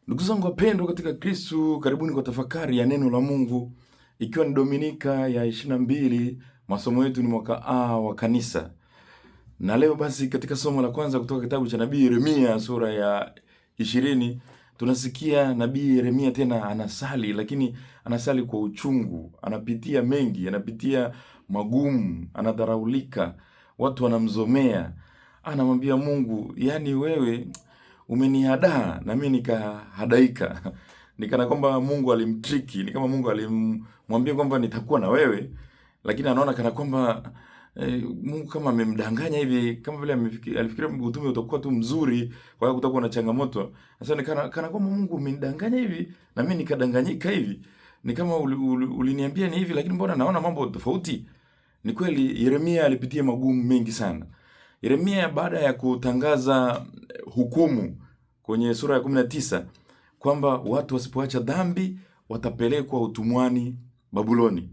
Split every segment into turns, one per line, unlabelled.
Ndugu zangu wapendwa katika Kristo, karibuni kwa tafakari ya neno la Mungu, ikiwa ni Dominika ya 22. Masomo yetu ni mwaka A wa kanisa, na leo basi katika somo la kwanza kutoka kitabu cha nabii Yeremia sura ya 20 tunasikia nabii Yeremia tena anasali, lakini anasali kwa uchungu. Anapitia mengi, anapitia magumu, anadharaulika, watu wanamzomea. Anamwambia Mungu, yani wewe umenihadaa na mimi nikahadaika. Nikana kwamba Mungu alimtriki, ni kama Mungu alimwambia kwamba nitakuwa na wewe, lakini anaona kana kwamba Mungu kama amemdanganya hivi, kama vile alifikiria utume utakuwa tu mzuri, kwa hiyo kutakuwa na changamoto. Sasa kana kwamba Mungu umenidanganya hivi na mimi nikadanganyika hivi. Ni kama uliniambia ni hivi, lakini mbona naona mambo tofauti. Ni kweli Yeremia alipitia magumu mengi sana. Yeremia baada ya kutangaza hukumu kwenye sura ya 19 kwamba watu wasipoacha dhambi watapelekwa utumwani Babuloni.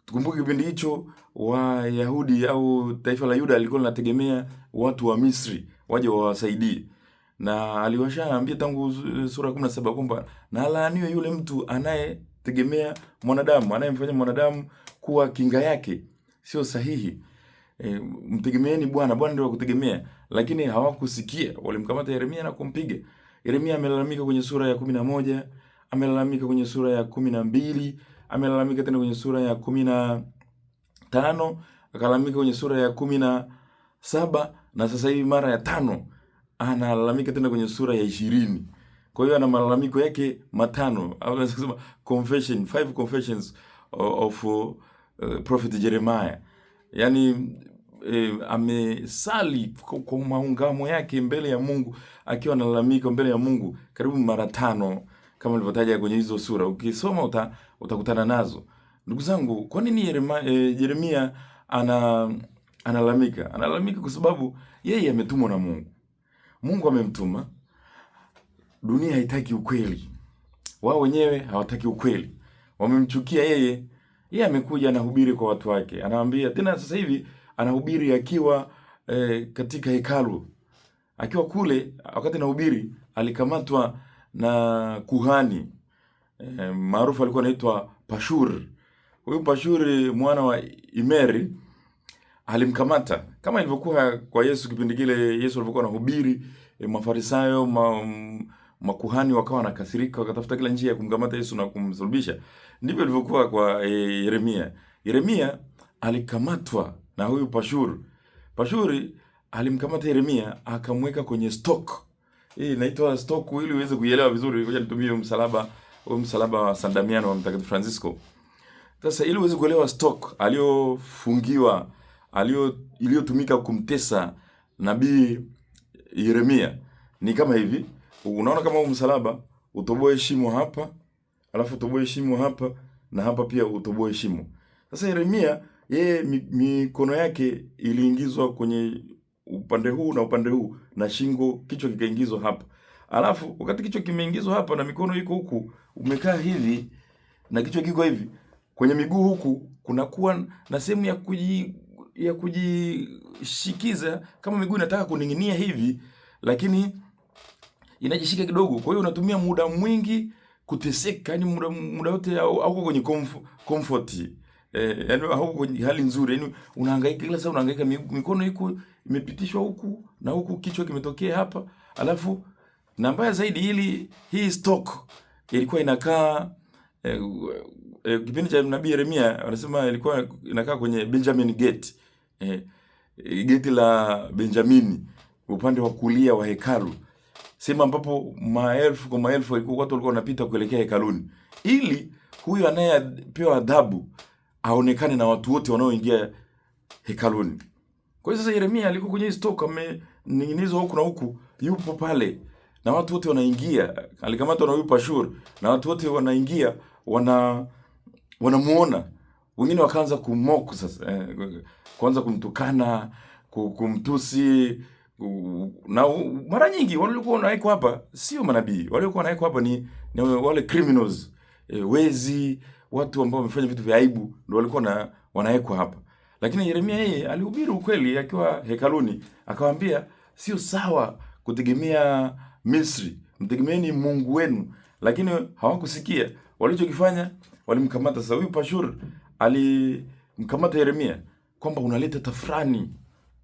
Tukumbuke kipindi hicho Wayahudi au taifa la Yuda lilikuwa linategemea watu wa Misri waje wawasaidie. Na aliwashaambia tangu sura 17 kwamba na alaaniwe yule mtu anayetegemea mwanadamu, anayemfanya mwanadamu kuwa kinga yake. Sio sahihi. Mtegemeeni Bwana, Bwana ndio wakutegemea. Lakini hawakusikia, walimkamata Yeremia na kumpiga. Yeremia amelalamika kwenye sura ya 11, amelalamika kwenye sura ya 12, amelalamika tena kwenye sura ya 15, akalalamika kwenye sura ya 17, na sasa hivi mara ya 5 analalamika tena kwenye sura ya 20. Kwa hiyo ana malalamiko yake matano, au unaweza kusema confession, 5 confessions of prophet Jeremiah. Yaani amesali kwa maungamo yake mbele ya Mungu, akiwa analalamika mbele ya Mungu karibu mara 5 kama nilivyotaja kwenye hizo sura. Ukisoma utakutana nazo. Ndugu zangu, kwa nini Yeremia analalamika? Analalamika kwa sababu yeye ametumwa na Mungu. Mungu amemtuma. Dunia haitaki ukweli. Wao wenyewe hawataki ukweli. Wamemchukia yeye. Yeye amekuja anahubiri kwa watu wake. Anawaambia tena sasa hivi anahubiri akiwa katika hekalu. Akiwa kule wakati anahubiri alikamatwa na kuhani maarufu alikuwa anaitwa Pashur. Huyu Pashur mwana wa Imeri alimkamata kama ilivyokuwa kwa Yesu kipindi kile Yesu alipokuwa anahubiri. Mafarisayo makuhani wakawa nakasirika, wakatafuta kila njia ya kumkamata Yesu na kumsulubisha. Ndivyo ilivyokuwa kwa Yeremia. Yeremia alikamatwa na huyu Pashur. Pashuri alimkamata Yeremia akamweka kwenye stock. Hii inaitwa stock, ili uweze kuielewa vizuri. Ngoja nitumie msalaba wa San Damiano wa Mtakatifu Francisco. Sasa ili uweze kuelewa stock aliyofungiwa, iliyotumika kumtesa nabii Yeremia ni kama hivi. Unaona kama huu msalaba, utoboe shimo hapa, alafu utoboe shimo hapa, na hapa pia utoboe shimo. Sasa Yeremia yeye mikono yake iliingizwa kwenye upande huu na upande huu, na shingo, kichwa kikaingizwa hapa. Alafu wakati kichwa kimeingizwa hapa na mikono iko huku, umekaa hivi na kichwa kiko hivi, kwenye miguu huku kunakuwa na sehemu ya kujishikiza, kama miguu inataka kuning'inia hivi, lakini inajishika kidogo. Kwa hiyo unatumia muda mwingi kuteseka, yani muda wote hauko kwenye comfort. Yani hauko kwenye hali nzuri. Yani unahangaika kila saa, unahangaika, mikono iko imepitishwa huku na huku, kichwa kimetokea hapa. Alafu na mbaya zaidi, hii stock ilikuwa inakaa kipindi cha nabii Yeremia wanasema ilikuwa inakaa kwenye Benjamin Gate. Gate la Benjamini upande wa kulia wa hekalu. Sema ambapo maelfu kwa maelfu watu walikuwa wanapita kuelekea hekaluni, ili huyu anayepewa adhabu aonekane na watu wote wanaoingia hekaluni. Kwa hiyo sasa Yeremia alikuwa kwenye stock, amening'inizwa huku na huku, yupo pale na watu wote wanaingia. Alikamatwa na huyu Pashur na watu wote wanaingia, wanamuona. Wengine wakaanza kumoku sasa, kwanza kumtukana, kumtusi. Na mara nyingi walikuwa wanawekwa hapa sio manabii, walikuwa wanawekwa hapa ni wale criminals, wezi, watu ambao wamefanya vitu vya aibu, ndio walikuwa wanawekwa hapa. Lakini Yeremia yeye alihubiri ukweli akiwa hekaluni, akawaambia sio sawa kutegemea Misri, mtegemeeni Mungu wenu. Lakini hawakusikia. Walichokifanya, walimkamata. Sasa huyu Pashur alimkamata Yeremia kwamba unaleta tafrani,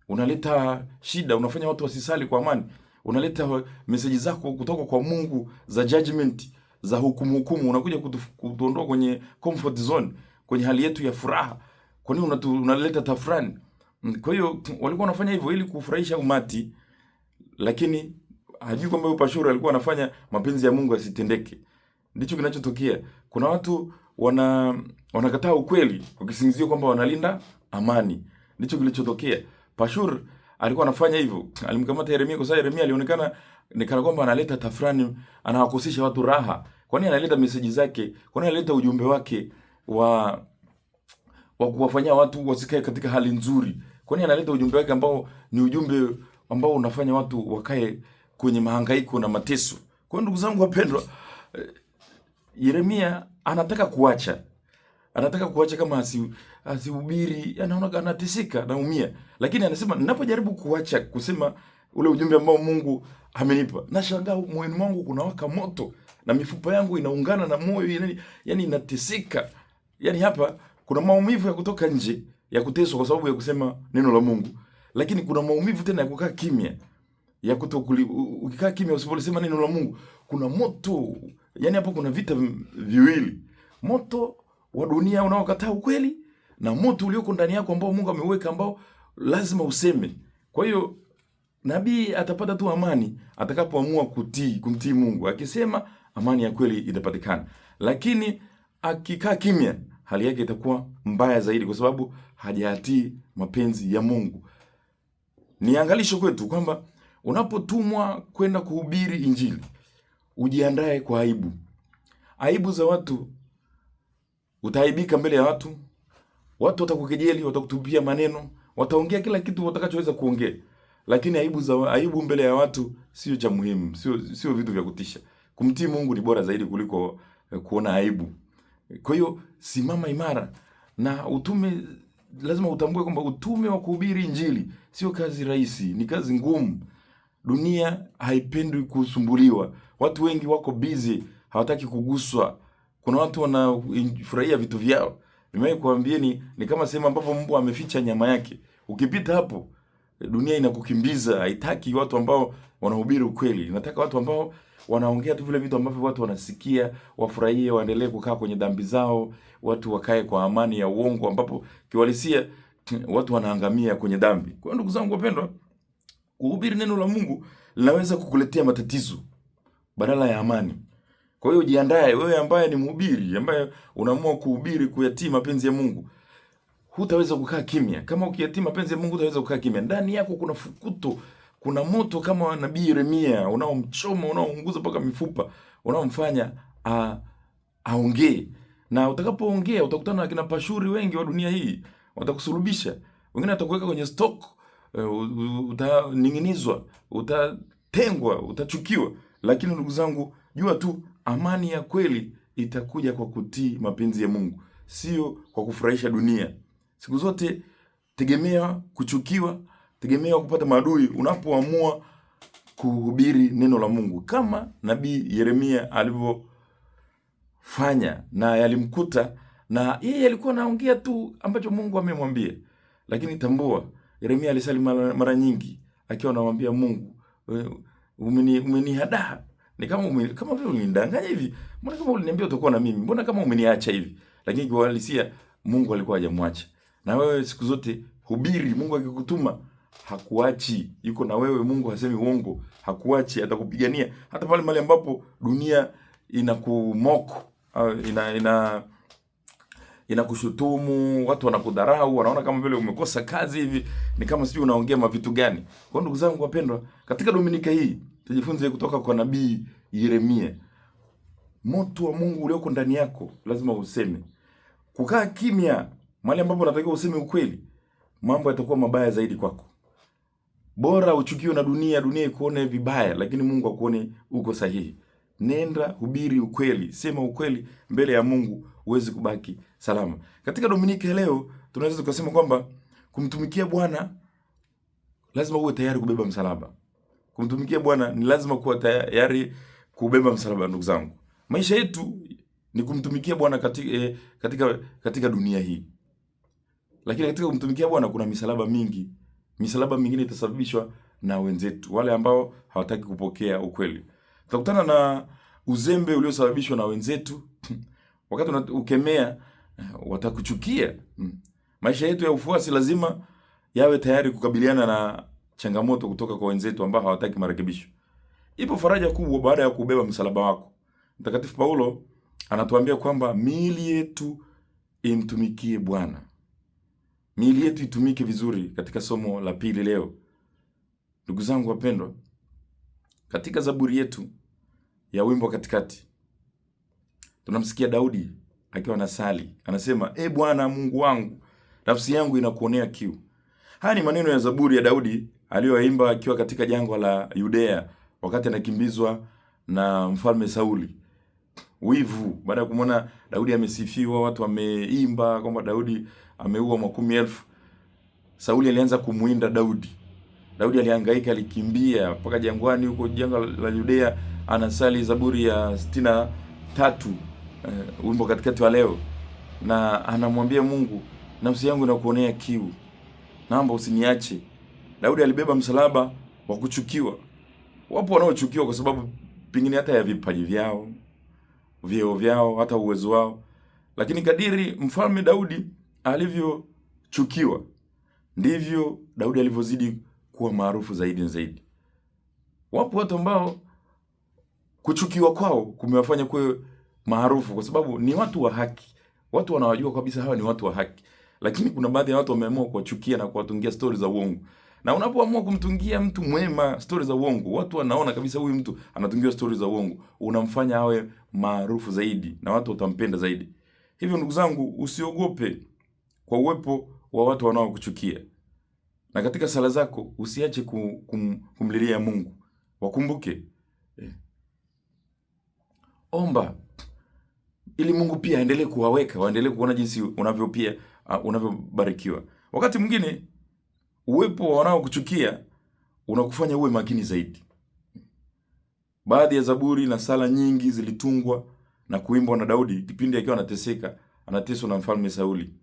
unaleta shida, unafanya watu wasisali kwa amani, unaleta meseji zako kutoka kwa Mungu za judgment, za hukumu, unakuja kutuondoa kwenye comfort zone, kwenye hali yetu ya furaha. Kwa nini unaleta tafrani? Kwa hiyo walikuwa wanafanya hivyo ili kufurahisha umati, lakini hajui kwamba huyu Pashur alikuwa anafanya mapenzi ya Mungu asitendeke. Ndicho kinachotokea. Kuna watu wanakataa ukweli wakisingizia kwamba wanalinda amani. Ndicho kilichotokea. Pashur alikuwa anafanya hivyo. Alimkamata Yeremia kwa sababu Yeremia alionekana ni kana kwamba analeta tafrani, anawakosesha watu raha. Kwa nini analeta message zake? Kwa nini analeta ujumbe wake wa kuwafanyia watu wasikae katika hali nzuri? Kwa nini analeta ujumbe wake ambao ni ujumbe ambao unafanya watu wakae kwenye mahangaiko na mateso? Kwa ndugu zangu wapendwa, Yeremia anataka kuacha. Anataka kuacha kama asihubiri, anaona anateseka, anaumia. Lakini anasema ninapojaribu kuacha kusema ule ujumbe ambao Mungu amenipa, nashangaa moyoni mwangu kunawaka moto na mifupa yangu inaungana na moyo, yani inateseka. Yani hapa kuna maumivu ya kutoka nje ya kuteswa kwa sababu ya kusema neno la Mungu. Lakini kuna maumivu tena ya kukaa kimya. Ya ukikaa kimya usiposema neno la Mungu, kuna moto. Yani hapo kuna vita viwili. Moto wa dunia unaokataa ukweli na moto ulioko ndani yako ambao Mungu ameuweka ambao lazima useme. Kwa hiyo nabii atapata tu amani atakapoamua kumtii Mungu. Akisema amani ya kweli itapatikana. Lakini akikaa kimya hali yake itakuwa mbaya zaidi kwa sababu hajatii mapenzi ya Mungu. Ni angalisho kwetu kwamba unapotumwa kwenda kuhubiri Injili, ujiandae kwa aibu. Aibu za watu, utaaibika mbele ya watu. Watu watakukejeli, watakutupia maneno, wataongea kila kitu watakachoweza kuongea. Lakini aibu mbele ya watu sio cha muhimu, sio vitu vya kutisha. Kumtii Mungu ni bora zaidi kuliko kuona aibu. Kwa hiyo simama imara na utume. Lazima utambue kwamba utume wa kuhubiri Injili sio kazi rahisi, ni kazi ngumu. Dunia haipendi kusumbuliwa. Watu wengi wako busy, hawataki kuguswa. Kuna watu wanafurahia vitu vyao. Nimewahi kuambieni ni kama sehemu ambapo mbwa ameficha nyama yake. Ukipita hapo, dunia inakukimbiza, haitaki watu ambao wanahubiri ukweli. Inataka watu ambao wanaongea tu vile vitu ambavyo watu wanasikia, wafurahie, waendelee kukaa kwenye dhambi zao, watu wakae kwa amani ya uongo ambapo kiwalisia watu wanaangamia kwenye dhambi. Kwa hiyo ndugu zangu wapendwa, kuhubiri neno la Mungu linaweza kukuletea matatizo badala ya amani. Kwa hiyo jiandae, wewe ambaye ni mhubiri, ambaye unaamua kuhubiri kuyatii mapenzi ya Mungu. Hutaweza kukaa kimya. Kama ukiyatii mapenzi ya Mungu hutaweza kukaa kimya. Ndani yako kuna fukuto, kuna moto kama nabii Yeremia unaomchoma, unaounguza mpaka mifupa, unaomfanya aongee. Na utakapoongea utakutana na kina Pashuri wengi wa dunia hii, watakusulubisha. Wengine watakuweka kwenye stock, utaning'inizwa, utatengwa, utachukiwa. Lakini ndugu zangu, jua tu amani ya kweli itakuja kwa kutii mapenzi ya Mungu, sio kwa kufurahisha dunia. Siku zote tegemea kuchukiwa, tegemea kupata maadui unapoamua kuhubiri neno la Mungu, kama nabii Yeremia alivyofanya na yalimkuta, na yeye alikuwa anaongea tu ambacho Mungu amemwambia. Lakini tambua, Yeremia alisali mara nyingi akiwa anamwambia Mungu, umenihadaa. Ni kama vile ulinidanganya hivi. Mbona kama uliniambia utakuwa na mimi? Mbona kama umeniacha hivi? Lakini kwa uhalisia Mungu alikuwa hajamwacha. Na wewe siku zote hubiri. Mungu akikutuma hakuachi. Yuko na wewe. Mungu hasemi uongo. Hakuachi, atakupigania hata pale mahali ambapo dunia inakumoko, inakushutumu, watu wanakudharau, wanaona kama vile umekosa kazi hivi, ni kama sijui unaongea mavitu gani. Kwa ndugu zangu wapendwa, katika Dominika hii tujifunze kutoka kwa nabii Yeremia. Moto wa Mungu ulioko ndani yako lazima useme. Kukaa kimya mahali ambapo unatakiwa useme ukweli, mambo yatakuwa mabaya zaidi kwako. Bora uchukiwe na dunia ikuone vibaya, lakini Mungu akuone uko sahihi. Nenda hubiri ukweli, sema ukweli mbele ya Mungu, uweze kubaki salama. Katika Dominika leo tunaweza tukasema kwamba kumtumikia Bwana lazima uwe tayari kubeba msalaba. Kumtumikia Bwana ni lazima kuwa tayari kubeba msalaba, ndugu zangu. Maisha yetu ni kumtumikia Bwana katika dunia hii. Lakini katika kumtumikia Bwana kuna misalaba mingi. Misalaba mingine itasababishwa na wenzetu, wale ambao hawataki kupokea ukweli. Tutakutana na uzembe uliosababishwa na wenzetu. Wakati ukemea, watakuchukia. Maisha yetu ya ufuasi lazima yawe tayari kukabiliana na changamoto kutoka kwa wenzetu ambao hawataki marekebisho. Ipo faraja kubwa baada ya kubeba msalaba wako. Mtakatifu Paulo anatuambia kwamba miili yetu imtumikie Bwana. Miili yetu itumike vizuri katika somo la pili leo. Ndugu zangu wapendwa, katika Zaburi yetu ya wimbo katikati, tunamsikia Daudi akiwa anasali. Anasema, "E Bwana Mungu wangu, nafsi yangu inakuonea kiu." Haya ni maneno ya Zaburi ya Daudi aliyoimba akiwa katika jangwa la Yudea wakati anakimbizwa na mfalme Sauli. Wivu, baada ya kumwona Daudi amesifiwa, watu wameimba kwamba Daudi ameua 10,000, Sauli alianza kumuinda Daudi. Daudi alihangaika, alikimbia mpaka jangwani huko jangwa la Yudea, anasali Zaburi ya 63, wimbo katikati wa leo, na anamwambia Mungu, nafsi yangu inakuonea kiu, naomba usiniache. Daudi alibeba msalaba wa kuchukiwa. Wapo wanaochukiwa kwa sababu pengine hata ya vipaji vyao, vyeo vyao, hata uwezo wao. Lakini kadiri mfalme Daudi alivyochukiwa, ndivyo Daudi alivyozidi kuwa maarufu zaidi na zaidi. Wapo watu ambao kuchukiwa kwao kumewafanya kuwa maarufu kwa sababu ni watu wa haki. Watu wanawajua kabisa hawa ni watu wa haki. Lakini kuna baadhi ya watu wameamua kuwachukia na kuwatungia stori za uongo. Na unapoamua kumtungia mtu mwema stori za uongo, watu wanaona kabisa huyu mtu anatungia stori za uongo, unamfanya awe maarufu zaidi na watu watampenda zaidi. Hivyo ndugu zangu, usiogope kwa uwepo wa watu wanaokuchukia. Na katika sala zako usiache kumlilia Mungu. Wakumbuke. Omba ili Mungu pia aendelee kuwaweka, waendelee kuona jinsi unavyobarikiwa. Wakati mwingine uwepo wa wanaokuchukia unakufanya uwe makini zaidi. Baadhi ya zaburi na sala nyingi zilitungwa na kuimbwa na Daudi kipindi akiwa anateswa na mfalme Sauli.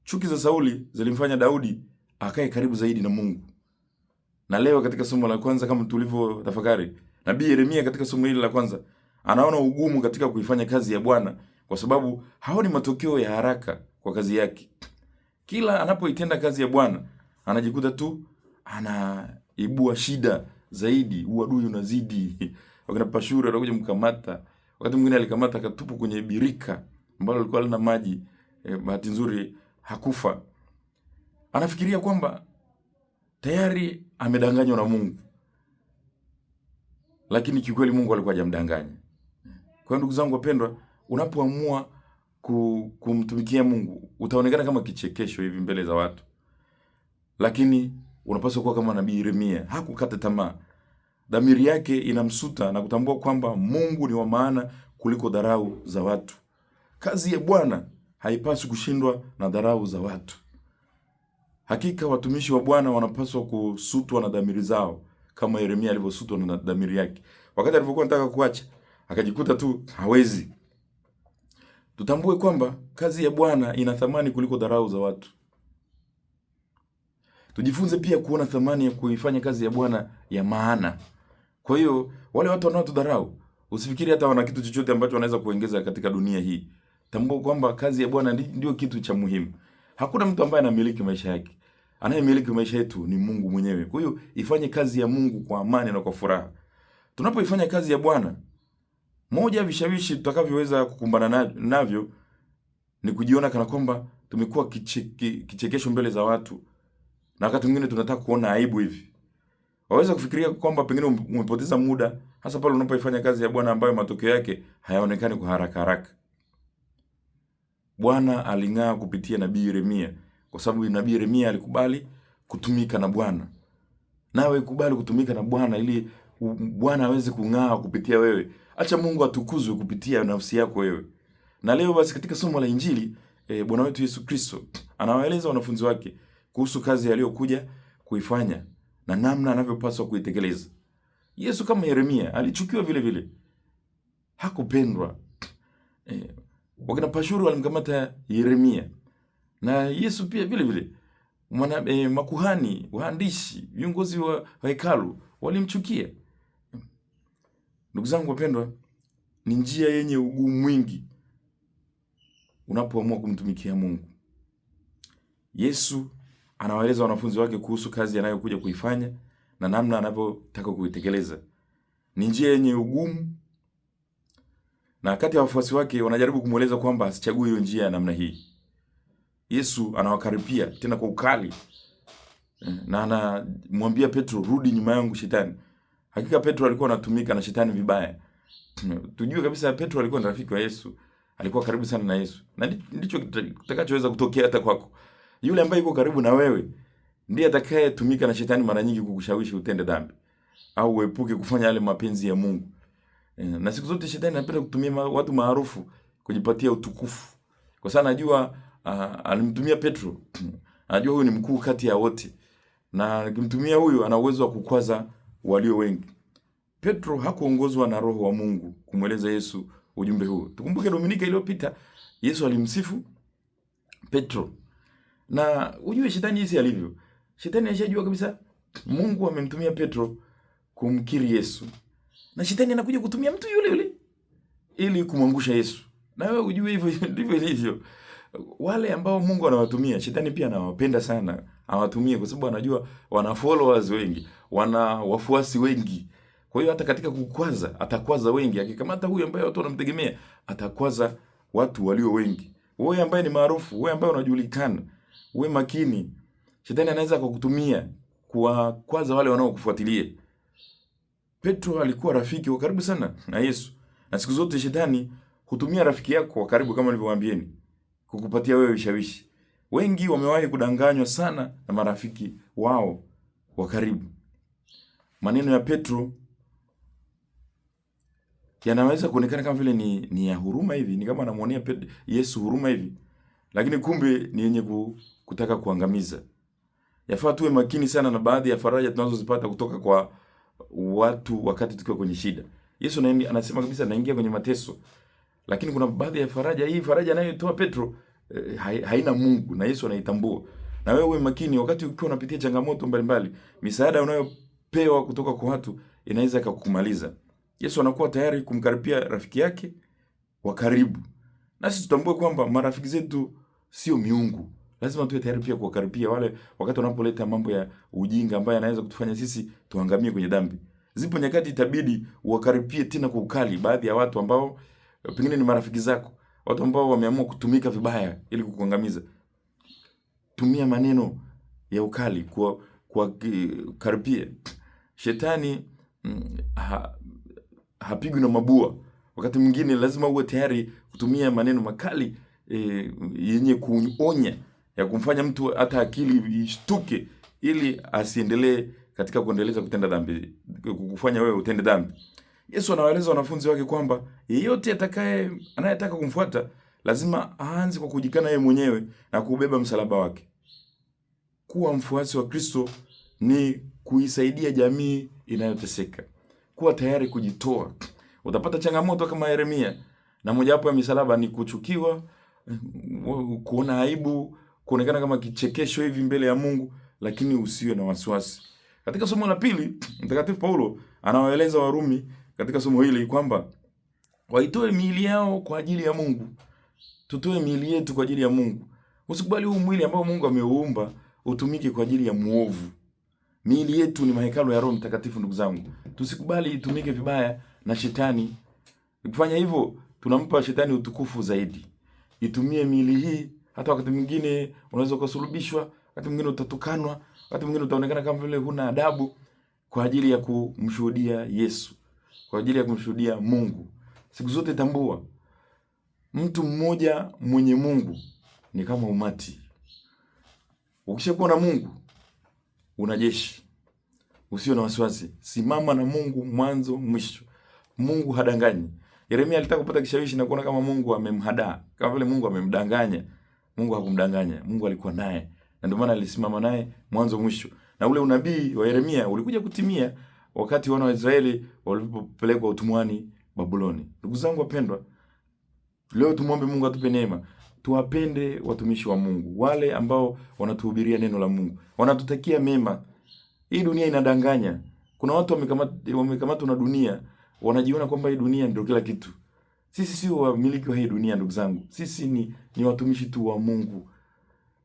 Chuki za Sauli zilimfanya Daudi akae karibu zaidi na Mungu. Na leo katika somo la kwanza, kama tulivyo tafakari, Nabii Yeremia katika somo hili la kwanza anaona ugumu katika kuifanya kazi ya Bwana kwa sababu haoni matokeo ya haraka kwa kazi yake. Kila anapoitenda kazi ya Bwana anajikuta tu anaibua shida zaidi, uadui unazidi. Wakati Pashuri anakuja mkamata, wakati mwingine alikamata akatupu kwenye birika ambalo lilikuwa lina maji, bahati nzuri hakufa. Anafikiria kwamba tayari amedanganywa na Mungu. Lakini kikweli Mungu alikuwa hajamdanganya. Kwa ndugu zangu wapendwa, unapoamua kumtumikia Mungu, utaonekana kama kichekesho hivi mbele za watu. Lakini unapaswa kuwa kama Nabii Yeremia, hakukata tamaa. Dhamiri yake inamsuta na kutambua kwamba Mungu ni wa maana kuliko dharau za watu. Kazi ya Bwana haipaswi kushindwa na dharau za watu. Hakika watumishi wa Bwana wanapaswa kusutwa na dhamiri zao kama Yeremia alivyosutwa na dhamiri yake. Wakati alipokuwa anataka kuacha, akajikuta tu hawezi. Tutambue kwamba kazi ya Bwana ina thamani kuliko dharau za watu. Tujifunze pia kuona thamani ya kuifanya kazi ya Bwana ya maana. Kwa hiyo wale watu wanaotudharau, usifikiri hata wana kitu chochote ambacho wanaweza kuongeza katika dunia hii. Tambua kwamba kazi ya Bwana ndio kitu cha muhimu. Hakuna mtu ambaye anamiliki maisha yake. Anayemiliki maisha yetu ni Mungu mwenyewe. Kwa hiyo ifanye kazi ya Mungu kwa amani na kwa furaha. Tunapoifanya kazi ya Bwana, moja ya vishawishi tutakavyoweza kukumbana navyo ni kujiona kana kwamba tumekuwa kichekesho mbele za watu, na wakati mwingine tunataka kuona aibu hivi. Waweza kufikiria kwamba pengine umepoteza muda, hasa pale unapoifanya kazi ya Bwana ambayo matokeo yake hayaonekani kwa haraka haraka. Bwana aling'aa kupitia Nabii Yeremia kwa sababu Nabii Yeremia alikubali kutumika na Bwana. Nawe kubali kutumika na Bwana ili Bwana aweze kung'aa kupitia wewe. Acha Mungu atukuzwe kupitia nafsi yako wewe. Na leo basi katika somo la Injili, Bwana wetu Yesu Kristo anawaeleza wanafunzi wake kuhusu kazi aliyokuja kuifanya na namna anavyopaswa kuitekeleza. Yesu kama Yeremia alichukiwa vile vile. hakupendwa. Wakina Pashuru walimkamata Yeremia, na Yesu pia vile vile. Makuhani, waandishi, viongozi wa hekalu walimchukia. Ndugu zangu wapendwa, ni njia yenye ugumu mwingi unapoamua kumtumikia Mungu. Yesu anawaeleza wanafunzi wake kuhusu kazi anayokuja kuifanya na namna anavyotaka kuitekeleza. Ni njia yenye ugumu, na kati ya wafuasi wake wanajaribu kumueleza kwamba asichague hiyo njia ya namna hii. Yesu anawakaripia tena kwa ukali, na anamwambia Petro, rudi nyuma yangu Shetani. Hakika Petro alikuwa anatumika na Shetani vibaya. Tujue kabisa Petro alikuwa ni rafiki wa Yesu, alikuwa karibu sana na Yesu, na ndicho kitakachoweza kutokea hata kwako. Yule ambaye yuko karibu na wewe ndiye atakayetumika na Shetani mara nyingi kukushawishi utende dhambi au uepuke kufanya yale mapenzi ya Mungu. Na siku zote Shetani anapenda kutumia watu maarufu kujipatia utukufu. Kwa sababu anajua alimtumia Petro. Anajua huyu ni mkuu kati ya wote, na akimtumia huyu ana uwezo wa kukwaza walio wengi. Petro hakuongozwa na Roho wa Mungu kumweleza Yesu ujumbe huu. Tukumbuke Dominika iliyopita Yesu alimsifu Petro. Na ujue Shetani jinsi alivyo. Shetani anashajua kabisa Mungu amemtumia Petro kumkiri Yesu, na Shetani anakuja kutumia mtu yule yule ili kumwangusha Yesu. Na wewe ujue hivyo ndivyo ilivyo. Wale ambao Mungu anawatumia, Shetani pia anawapenda sana awatumie, kwa sababu anajua wana followers wengi, wana wafuasi wengi. Kwa hiyo hata katika kukwaza atakwaza wengi. Akikamata huyu ambaye watu wanamtegemea, atakwaza watu walio wengi. Wewe ambaye ni maarufu, wewe ambaye unajulikana, wewe makini. Shetani anaweza kukutumia kuwakwaza wale wanaokufuatilia. Petro alikuwa rafiki wa karibu sana na Yesu. Na siku zote Shetani hutumia rafiki yako wa karibu, kama nilivyowaambieni, kukupatia wewe ushawishi. Wengi wamewahi kudanganywa sana na marafiki wao wa karibu. Maneno ya Petro yanaweza kuonekana kama vile ni ya huruma hivi, ni kama anamuonea Yesu huruma hivi, lakini kumbe ni yenye kutaka kuangamiza. Yafaa tuwe makini sana na baadhi ya faraja tunazozipata kutoka kwa watu wakati tukiwa kwenye shida. Yesu anasema kabisa naingia kwenye mateso, lakini kuna baadhi ya faraja, hii faraja anayotoa Petro haina Mungu, na Yesu anaitambua. Na wewe uwe makini wakati ukiwa unapitia changamoto mbalimbali. Misaada unayopewa kutoka kwa watu inaweza kukumaliza. Yesu anakuwa tayari kumkaribia rafiki yake wa karibu. Nasi tutambue kwamba marafiki zetu sio miungu. Lazima tuwe tayari pia kuwakaribia wale wakati wanapoleta mambo ya ujinga ambayo yanaweza kutufanya sisi tuangamie kwenye dhambi. Zipo nyakati itabidi uwakaribie tena kwa ukali baadhi ya watu ambao pengine ni marafiki zako, watu ambao wameamua kutumika vibaya ili kukuangamiza. Tumia maneno ya ukali kwa karibia. Shetani hapigwi na mabua. Wakati mwingine lazima uwe tayari kutumia maneno makali yenye kuonya, ya kumfanya mtu hata akili ishtuke, ili asiendelee katika kuendeleza kutenda dhambi, kukufanya wewe utende dhambi. Yesu anawaeleza wanafunzi wake kwamba yeyote anayetaka kumfuata lazima aanze kwa kujikana yeye mwenyewe na kubeba msalaba wake. Kuwa mfuasi wa Kristo ni kuisaidia jamii inayoteseka. Kuwa tayari kujitoa. Utapata changamoto kama Yeremia, na mojawapo ya misalaba ni kuchukiwa, kuona aibu, kuonekana kama kichekesho hivi mbele ya Mungu, lakini usiwe na wasiwasi. Katika somo la pili, Mtakatifu Paulo anawaeleza Warumi katika somo hili kwamba waitoe miili yao kwa ajili ya Mungu. Tutoe miili yetu kwa ajili ya Mungu. Usikubali huu mwili ambao Mungu ameuumba utumike kwa ajili ya muovu. Miili yetu ni mahekalu ya Roho Mtakatifu, ndugu zangu. Tusikubali itumike vibaya na Shetani. Ukifanya hivyo, tunampa Shetani utukufu zaidi. Itumie miili hii, hata wakati mwingine unaweza kusulubishwa, wakati mwingine utatukanwa, wakati mwingine utaonekana kama vile huna adabu, kwa ajili ya kumshuhudia Yesu, kwa ajili ya kumshuhudia Mungu. Siku zote tambua, mtu mmoja mwenye Mungu ni kama umati. Ukishakuwa na Mungu, una jeshi. Usio na wasiwasi. Simama na Mungu mwanzo mwisho. Mungu hadanganyi. Yeremia alitaka kupata kishawishi na kuona kama Mungu amemhadaa, kama vile Mungu amemdanganya. Mungu hakumdanganya. Mungu alikuwa naye. Na ndio maana alisimama naye mwanzo mwisho. Na ule unabii wa Yeremia ulikuja kutimia wakati wana wa Israeli walipopelekwa utumwani Babuloni. Ndugu zangu wapendwa, leo tumwombe Mungu atupe neema. Tuwapende watumishi wa Mungu, wale ambao wanatuhubiria neno la Mungu, wanatutakia mema. Hii dunia inadanganya. Kuna watu wamekamatwa na dunia, wanajiona kwamba hii dunia ndio kila kitu. Sisi sio wamiliki wa hii dunia ndugu zangu. Sisi ni watumishi tu wa Mungu.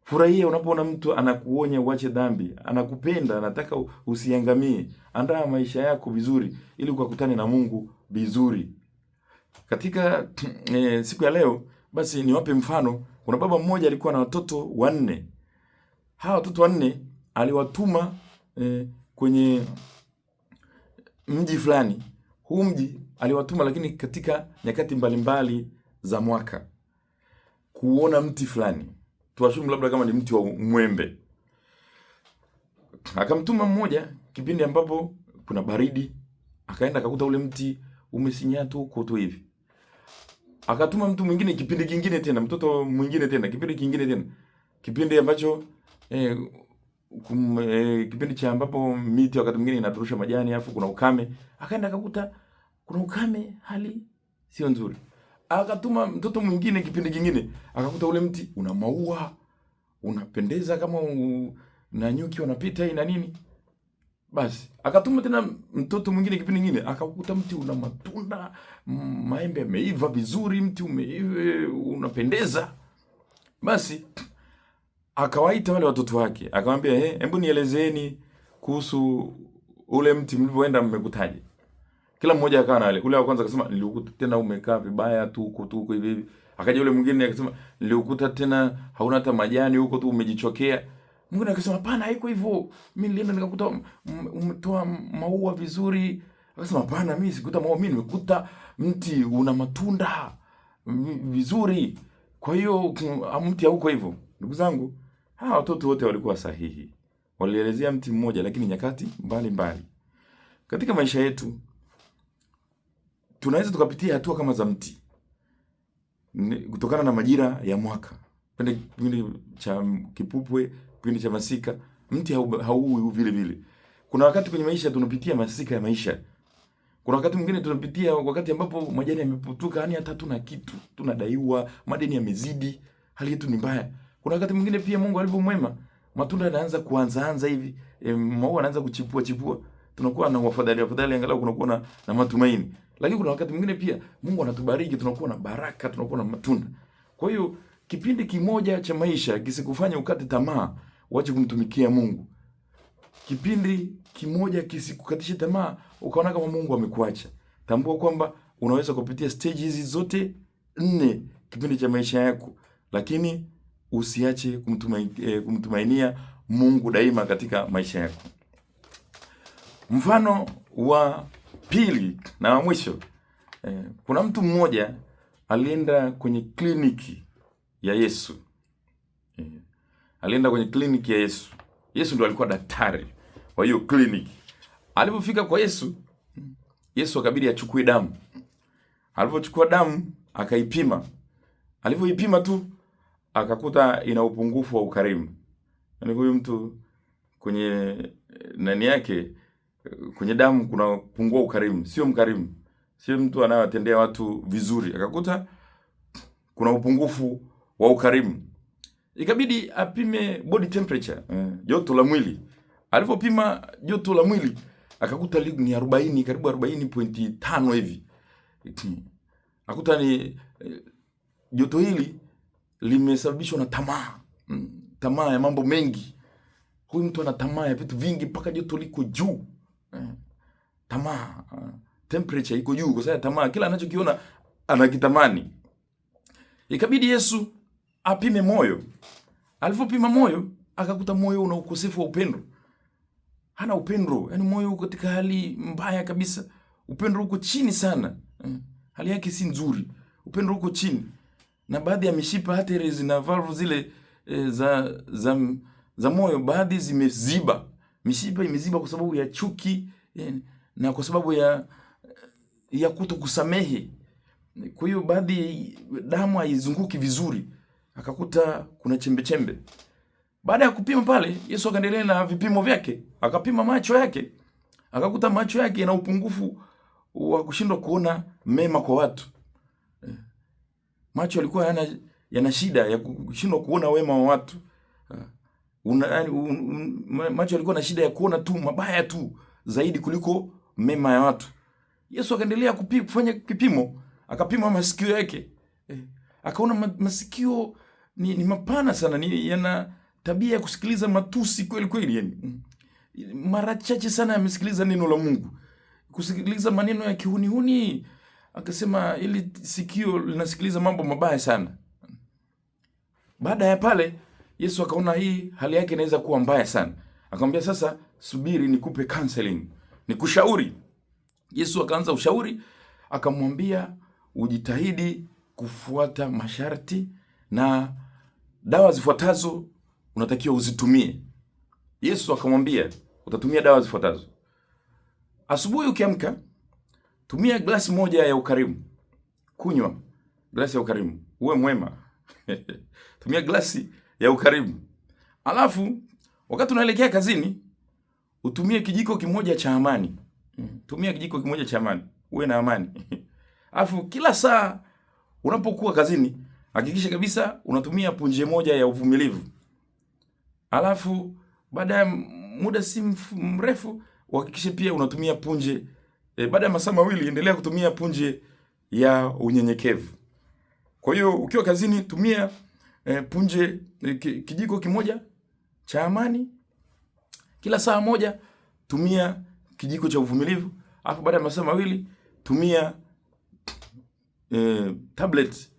Furahia unapoona mtu anakuonya uache dhambi, anakupenda, anataka usiangamie. Andaa maisha yako vizuri ili ukakutane na Mungu vizuri. Katika siku ya leo basi niwape mfano. Kuna baba mmoja alikuwa na watoto 4. Hawa watoto 4 aliwatuma kwenye mji fulani. Huu mji aliwatuma lakini katika nyakati mbalimbali za mwaka kuona mti fulani. Tuashumu labda kama ni mti wa mwembe. Akamtuma mmoja kipindi ambapo kuna baridi, akaenda akakuta ule mti umesinyaa tu huko tu hivi. Akatuma mtu mwingine kipindi kingine tena, mtoto mwingine tena, kipindi kingine tena. Kipindi ambacho kipindi cha ambapo miti wakati mwingine inaturusha majani afu kuna ukame. Akaenda akakuta kuna ukame, hali sio nzuri. Akatuma mtoto mwingine kipindi kingine, akakuta ule mti una maua, unapendeza kama na nyuki wanapita na nini. Basi akatuma tena mtoto mwingine kipindi kingine, akakuta mti una matunda, maembe yameiva vizuri, mti unapendeza. Basi akawaita wale watoto wake, akamwambia hebu nielezeeni kuhusu ule mti mlivyoenda mmekutaje. Kila mmoja akawa na wale. Ule wa kwanza akasema nilikuta tena umekaa vibaya tu huko hivi hivi. Akaja yule mwingine akasema nilikuta tena hauna hata majani huko tu umejichokea. Mwingine akasema hapana, haiko hivyo. Mimi nilienda nikakuta umetoa maua vizuri. Akasema hapana, mimi sikuta maua, mimi nimekuta mti una matunda vizuri. Kwa hiyo mti hauko hivyo. Ndugu zangu, hawa watoto wote walikuwa sahihi. Walielezea mti mmoja lakini nyakati mbali. Katika maisha yetu tunaweza tukapitia hatua kama za mti kutokana na majira ya mwaka. Kipindi cha kipupwe, kipindi cha masika, mti hauui vile vile. Kuna wakati kwenye maisha tunapitia masika ya maisha. Kuna wakati mwingine tunapitia wakati ambapo majani yameputuka, yani hata tuna kitu, tunadaiwa, madeni yamezidi, hali yetu ni mbaya. Kuna wakati mwingine pia Mungu alivyo mwema, matunda yanaanza kuanza hivi, maua yanaanza kuchipua. Tunakuwa na wafadhali angalau kunakuwa na matumaini. Lakini kuna wakati mwingine pia Mungu anatubariki, tunakuwa na baraka, tunakuwa na matunda. Kwa hiyo kipindi kimoja cha maisha kisikufanye ukate tamaa, uache kumtumikia Mungu. Kipindi kimoja kisikukatishe tamaa ukaona kama Mungu amekuacha. Tambua kwamba unaweza kupitia stage hizi zote 4 kipindi cha maisha yako, lakini usiache kumtumainia Mungu daima katika maisha yako. Mfano wa pili na wa mwisho, kuna mtu mmoja alienda kwenye kliniki ya Yesu. Alienda kwenye kliniki ya Yesu. Yesu ndo alikuwa daktari wa hiyo kliniki. Alipofika kwa Yesu, Yesu akabidi achukue damu. Alipochukua damu, akaipima. Alipoipima tu, akakuta ina upungufu wa ukarimu. Yaani huyu mtu kwenye nani yake, kwenye damu kuna pungua ukarimu, sio mkarimu. Sio mtu anayewatendea watu vizuri. Akakuta kuna upungufu wa ukarimu. Ikabidi apime body temperature, joto la mwili. Alipopima joto la mwili, akakuta ni 40, karibu 40.5 hivi. Akakuta ni joto hili limesababishwa na tamaa ya mambo mengi. Huyu mtu ana tamaa ya vitu vingi mpaka joto liko juu. Tamaa, temperature iko juu kwa sababu tamaa, kila anachokiona anakitamani. Ikabidi Yesu apime moyo. Alipopima moyo, akakuta moyo una ukosefu wa upendo. Hana upendo, yani moyo uko katika hali mbaya kabisa. Upendo uko chini sana. Hali yake si nzuri. Upendo uko chini. Na baadhi ya mishipa hata ile zina valve zile za moyo, baadhi zimeziba. Mishipa imeziba kwa sababu ya chuki na kwa sababu ya kutokusamehe. Kwa hiyo baadhi damu haizunguki vizuri. Akakuta kuna chembe. Baada ya kupima pale, Yesu akaendelea na vipimo vyake. Akapima macho yake. Akakuta macho yake yana upungufu wa kushindwa kuona mema kwa watu. Macho yalikuwa yana shida ya kushindwa kuona wema wa watu. Macho yalikuwa na shida ya kuona tu mabaya tu zaidi kuliko mema ya watu. Yesu akaendelea kufanya kipimo, akapima masikio yake. Akaona masikio ni mapana sana, yana tabia ya kusikiliza matusi kweli kweli yani. Mara chache sana amesikiliza neno la Mungu. Kusikiliza maneno ya kihunihuni, akasema ili sikio linasikiliza mambo mabaya sana. Baada ya pale Yesu akaona hii hali yake inaweza kuwa mbaya sana. Akamwambia sasa, subiri nikupe counseling, nikushauri. Yesu akaanza ushauri, akamwambia ujitahidi kufuata masharti na dawa zifuatazo unatakiwa uzitumie. Yesu akamwambia utatumia dawa zifuatazo. Asubuhi ukiamka, tumia glasi moja ya ukarimu. Kunywa glasi ya ukarimu. Uwe mwema. Tumia glasi ya ukarimu. Alafu wakati unaelekea kazini, utumie kijiko kimoja cha amani. Tumia kijiko kimoja cha amani. Uwe na amani. Alafu kila saa unapokuwa kazini, hakikisha kabisa unatumia punje moja ya uvumilivu. Alafu baada ya muda si mrefu uhakikishe pia unatumia punje baada ya masaa mawili endelea kutumia punje ya unyenyekevu. Kwa hiyo ukiwa kazini tumia punje kijiko kimoja cha amani. Kila saa moja tumia kijiko cha uvumilivu. Alafu baada ya masaa mawili tumia tablet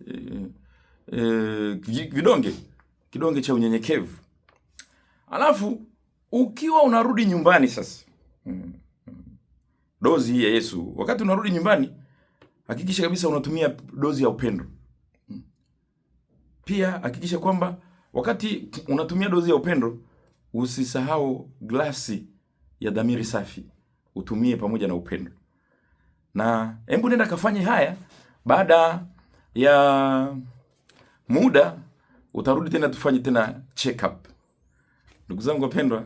kidonge cha unyenyekevu. Alafu ukiwa unarudi nyumbani sasa, dozi hii ya Yesu, wakati unarudi nyumbani hakikisha kabisa unatumia dozi ya upendo. Pia hakikisha kwamba wakati unatumia dozi ya upendo usisahau glasi ya dhamiri safi, utumie pamoja na upendo. Na hebu nenda kafanye haya, baada ya muda utarudi tena tufanye tena check up. Ndugu zangu wapendwa,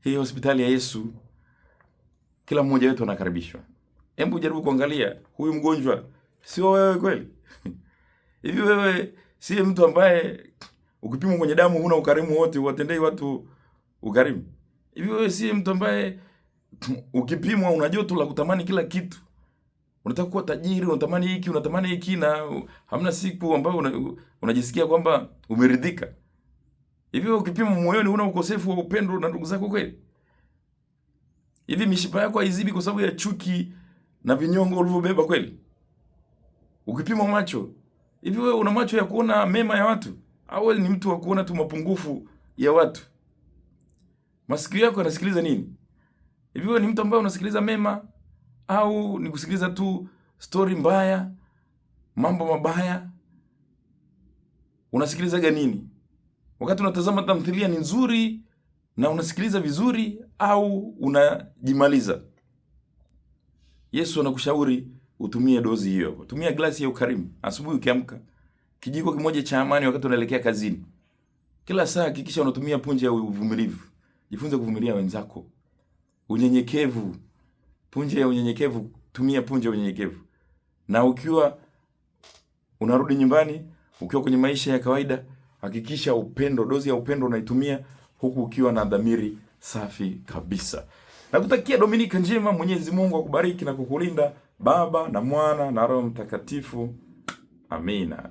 hii hospitali ya Yesu kila mmoja wetu anakaribishwa. Hebu jaribu kuangalia huyu mgonjwa sio wewe kweli? Hivi wewe si mtu ambaye ukipimwa kwenye damu huna ukarimu wote, uwatendei watu ukarimu? Hivi wewe si mtu ambaye ukipimwa una joto la kutamani kila kitu? Unataka kuwa tajiri, unatamani hiki, unatamani hiki, na hamna siku ambayo unajisikia kwamba umeridhika. Hivi wewe ukipima moyoni huna ukosefu wa upendo na ndugu zako kweli? Hivi mishipa yako haizibi kwa sababu ya chuki na vinyongo ulivyobeba kweli? Ukipima macho, hivi wewe una macho ya kuona mema ya watu au wewe ni mtu wa kuona tu mapungufu ya watu? Masikio yako yanasikiliza nini? Hivi wewe ni mtu ambaye unasikiliza mema au ni kusikiliza tu story mbaya, mambo mabaya? Unasikilizaga nini? Wakati unatazama tamthilia ni nzuri na unasikiliza vizuri au unajimaliza? Yesu anakushauri utumie dozi hiyo. Tumia glasi ya ukarimu asubuhi ukiamka. Kijiko kimoja cha amani wakati unaelekea kazini. Kila saa hakikisha unatumia punje ya uvumilivu. Jifunze kuvumilia wenzako. Unyenyekevu. Punje ya unyenyekevu, tumia punje ya unyenyekevu. Na ukiwa unarudi nyumbani, ukiwa kwenye maisha ya kawaida, hakikisha upendo, dozi ya upendo unaitumia huku ukiwa na dhamiri safi kabisa. Nakutakia Dominika njema. Mwenyezi Mungu akubariki na kukulinda, Baba na Mwana na Roho Mtakatifu. Amina.